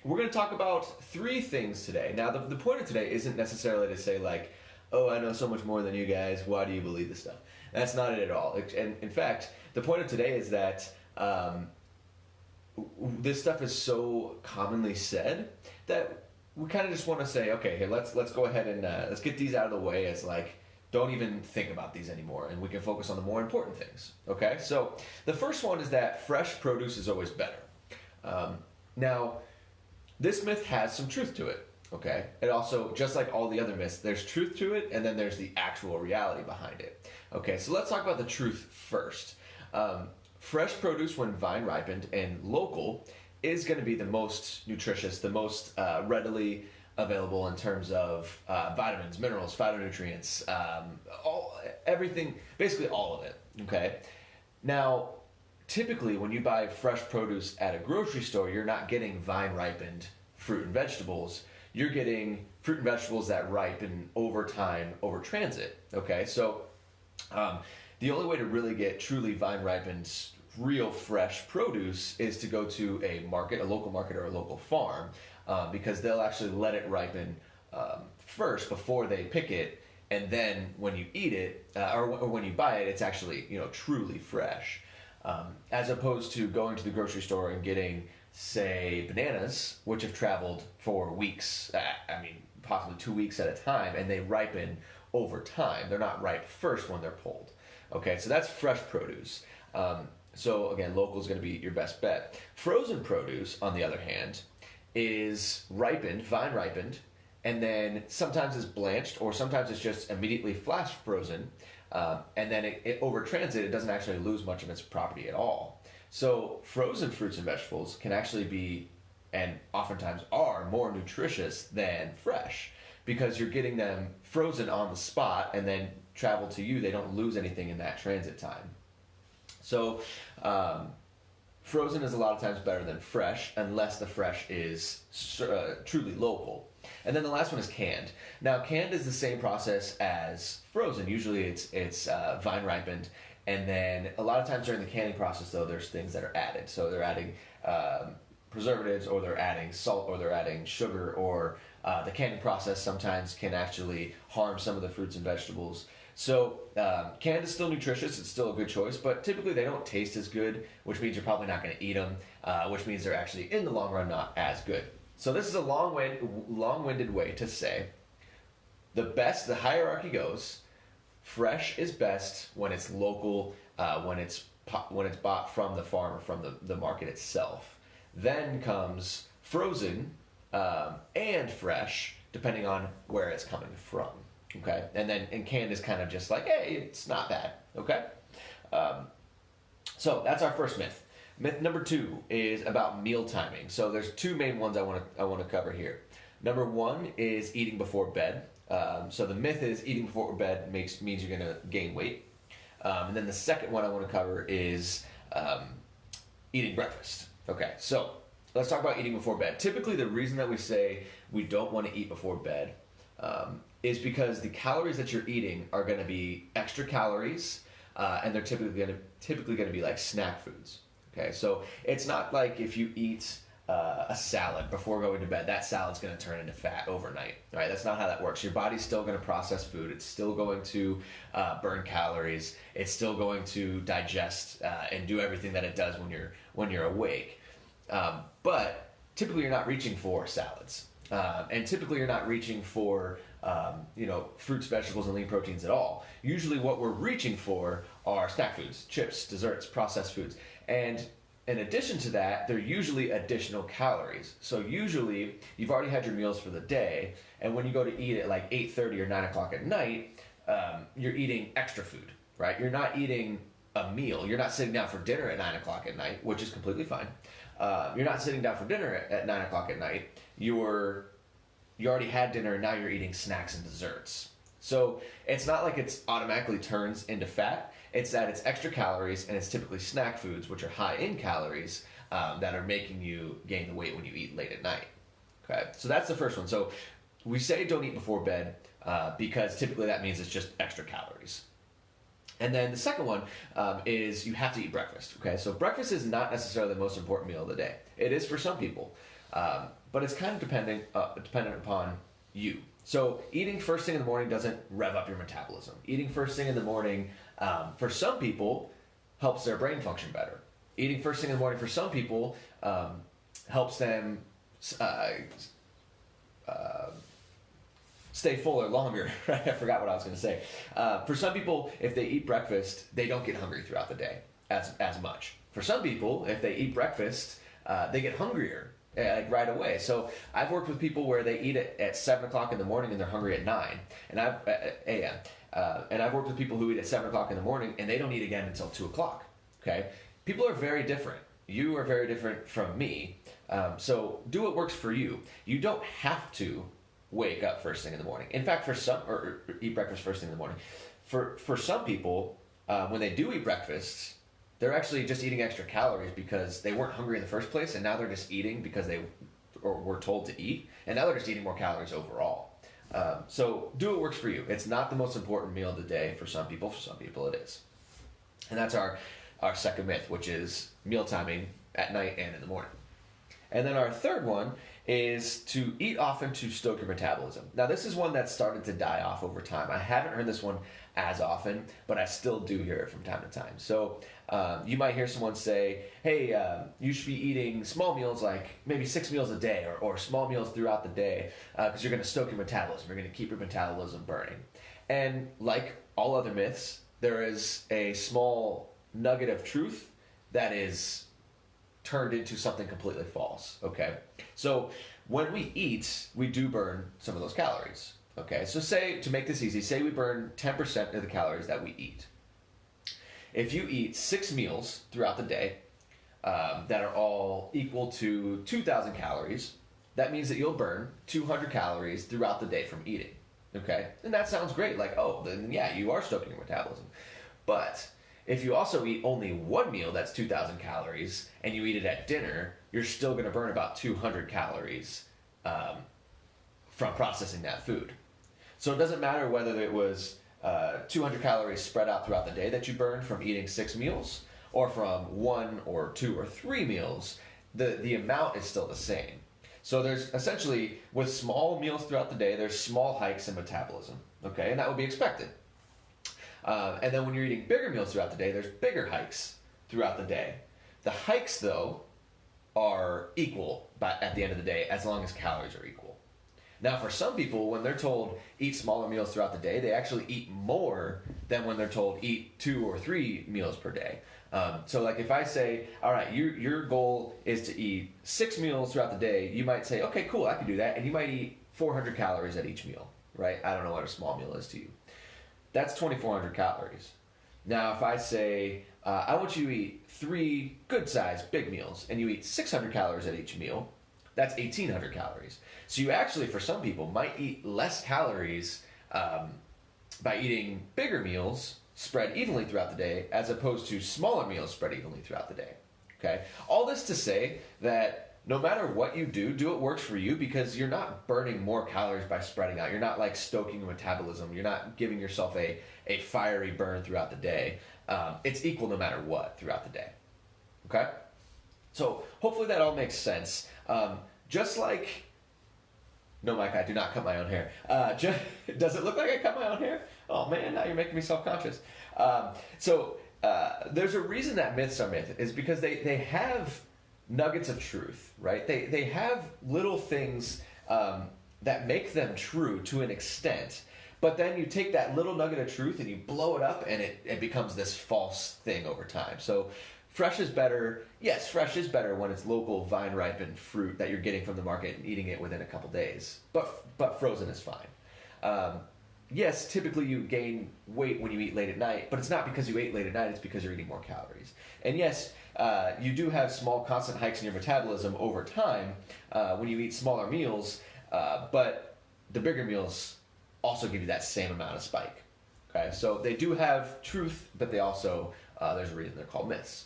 we're going to talk about three things today. Now, the point of today isn't necessarily to say, like, oh, I know so much more than you guys. Why do you believe this stuff? That's not it at all. And in fact, the point of today is that this stuff is so commonly said that we kind of just want to say, okay, here, let's go ahead and let's get these out of the way as like, don't even think about these anymore, and we can focus on the more important things. Okay, so the first one is that fresh produce is always better. Now, this myth has some truth to it. Okay, it also, just like all the other myths, there's truth to it, and then there's the actual reality behind it. Okay, so let's talk about the truth first. Fresh produce, when vine ripened and local, is going to be the most nutritious, the most readily available in terms of vitamins, minerals, phytonutrients, everything, basically all of it. Okay, now typically when you buy fresh produce at a grocery store, you're not getting vine ripened fruit and vegetables. You're getting fruit and vegetables that ripen over time, over transit. Okay, so the only way to really get truly vine ripened, real fresh produce is to go to a market, a local market or a local farm, because they'll actually let it ripen first before they pick it, and then when you eat it or when you buy it, it's actually truly fresh, as opposed to going to the grocery store and getting, say, bananas, which have traveled for weeks, possibly 2 weeks at a time, and they ripen over time. They're not ripe first when they're pulled. Okay, so that's fresh produce. So again, local is going to be your best bet. Frozen produce, on the other hand, is ripened, vine ripened, and then sometimes it's blanched, or sometimes it's just immediately flash frozen, and then it over transit, it doesn't actually lose much of its property at all. So frozen fruits and vegetables can actually be, and oftentimes are, more nutritious than fresh, because you're getting them frozen on the spot and then travel to you. They don't lose anything in that transit time. So frozen is a lot of times better than fresh, unless the fresh is truly local. And then the last one is canned. Now, canned is the same process as frozen. Usually it's vine ripened, and then a lot of times during the canning process, though, there's things that are added. So they're adding preservatives, or they're adding salt, or they're adding sugar, or the canning process sometimes can actually harm some of the fruits and vegetables. So canned is still nutritious, it's still a good choice, but typically they don't taste as good, which means you're probably not going to eat them, which means they're actually, in the long run, not as good. So this is a long-winded way to say the hierarchy goes: fresh is best when it's local, when it's bought from the farm or from the market itself. Then comes frozen and fresh, depending on where it's coming from. Okay, and canned is kind of just like, hey, it's not bad. Okay, so that's our first myth. Myth number 2 is about meal timing. So there's two main ones I want to cover here. Number 1 is eating before bed. So the myth is eating before bed means you're going to gain weight. And then the second one I want to cover is eating breakfast. Okay, so let's talk about eating before bed. Typically, the reason that we say we don't want to eat before bed is because the calories that you're eating are going to be extra calories, and they're typically going to be like snack foods. Okay, so it's not like if you eat a salad before going to bed, that salad's going to turn into fat overnight. Right? That's not how that works. Your body's still going to process food. It's still going to burn calories. It's still going to digest and do everything that it does when you're awake. But typically, you're not reaching for salads, and typically you're not reaching for fruits, vegetables, and lean proteins at all. Usually, what we're reaching for are snack foods, chips, desserts, processed foods, and in addition to that, they're usually additional calories. So usually, you've already had your meals for the day, and when you go to eat at like 8:30 or 9 o'clock at night, you're eating extra food, right? You're not eating a meal. You're not sitting down for dinner at 9 o'clock at night, which is completely fine. You're not sitting down for dinner at 9 o'clock at night. You already had dinner, and now you're eating snacks and desserts. So it's not like it's automatically turns into fat. It's that it's extra calories, and it's typically snack foods, which are high in calories, that are making you gain the weight when you eat late at night. Okay, so that's the first one. So we say don't eat before bed because typically that means it's just extra calories. And then the second one is you have to eat breakfast. Okay, so breakfast is not necessarily the most important meal of the day. It is for some people. But it's kind of dependent upon you. So eating first thing in the morning doesn't rev up your metabolism. Eating first thing in the morning, for some people, helps their brain function better. Eating first thing in the morning for some people helps them stay fuller longer. Right? I forgot what I was going to say. For some people, if they eat breakfast, they don't get hungry throughout the day as much. For some people, if they eat breakfast, they get hungrier like right away. So I've worked with people where they eat it at 7 o'clock in the morning and they're hungry at 9 a.m. And I've worked with people who eat at 7 o'clock in the morning and they don't eat again until 2 o'clock. Okay, people are very different. You are very different from me. So do what works for you. You don't have to wake up first thing in the morning. In fact, or eat breakfast first thing in the morning. For some people, when they do eat breakfast, they're actually just eating extra calories because they weren't hungry in the first place, and now they're just eating because they were told to eat, and now they're just eating more calories overall. So do what works for you. It's not the most important meal of the day for some people. For some people, it is. And that's our second myth, which is meal timing at night and in the morning. And then our third one is to eat often to stoke your metabolism. Now, this is one that's started to die off over time. I haven't heard this one as often, but I still do hear it from time to time. So you might hear someone say, hey, you should be eating small meals, like maybe 6 meals a day, or small meals throughout the day, because you're going to stoke your metabolism. You're going to keep your metabolism burning. And like all other myths, there is a small nugget of truth that is turned into something completely false. Okay, so when we eat, we do burn some of those calories. Okay, so to make this easy, say we burn 10% of the calories that we eat. If you eat 6 meals throughout the day that are all equal to 2,000 calories, that means that you'll burn 200 calories throughout the day from eating. Okay, and that sounds great. Like, oh, then yeah, you are stoking your metabolism. But if you also eat only one meal that's 2,000 calories and you eat it at dinner, you're still going to burn about 200 calories from processing that food. So it doesn't matter whether it was 200 calories spread out throughout the day that you burned from eating 6 meals or from 1 or 2 or 3 meals, the amount is still the same. So there's essentially, with small meals throughout the day, there's small hikes in metabolism, okay, and that would be expected. And then when you're eating bigger meals throughout the day, there's bigger hikes throughout the day. The hikes, though, are equal at the end of the day, as long as calories are equal. Now, for some people, when they're told eat smaller meals throughout the day, they actually eat more than when they're told eat 2 or 3 meals per day. So like if I say, all right, your goal is to eat 6 meals throughout the day, you might say, okay, cool, I can do that. And you might eat 400 calories at each meal, right? I don't know what a small meal is to you. That's 2,400 calories. Now, if I say, I want you to eat 3 good-sized big meals, and you eat 600 calories at each meal, that's 1,800 calories. So you actually, for some people, might eat less calories by eating bigger meals spread evenly throughout the day, as opposed to smaller meals spread evenly throughout the day. Okay? All this to say that no matter what you do what works for you, because you're not burning more calories by spreading out. You're not like stoking metabolism. You're not giving yourself a fiery burn throughout the day. It's equal no matter what throughout the day. Okay? So hopefully that all makes sense. Just like, no, Mike, I do not cut my own hair. Does it look like I cut my own hair? Oh man, now you're making me self-conscious. There's a reason that myths are myths, is because they have nuggets of truth, right? They have little things that make them true to an extent, but then you take that little nugget of truth and you blow it up and it becomes this false thing over time. So fresh is better. Yes, fresh is better when it's local vine-ripened fruit that you're getting from the market and eating it within a couple days, but frozen is fine. Yes, typically you gain weight when you eat late at night, but it's not because you ate late at night, it's because you're eating more calories. And yes, you do have small constant hikes in your metabolism over time when you eat smaller meals, but the bigger meals also give you that same amount of spike. Okay, so they do have truth, but they also, there's a reason they're called myths.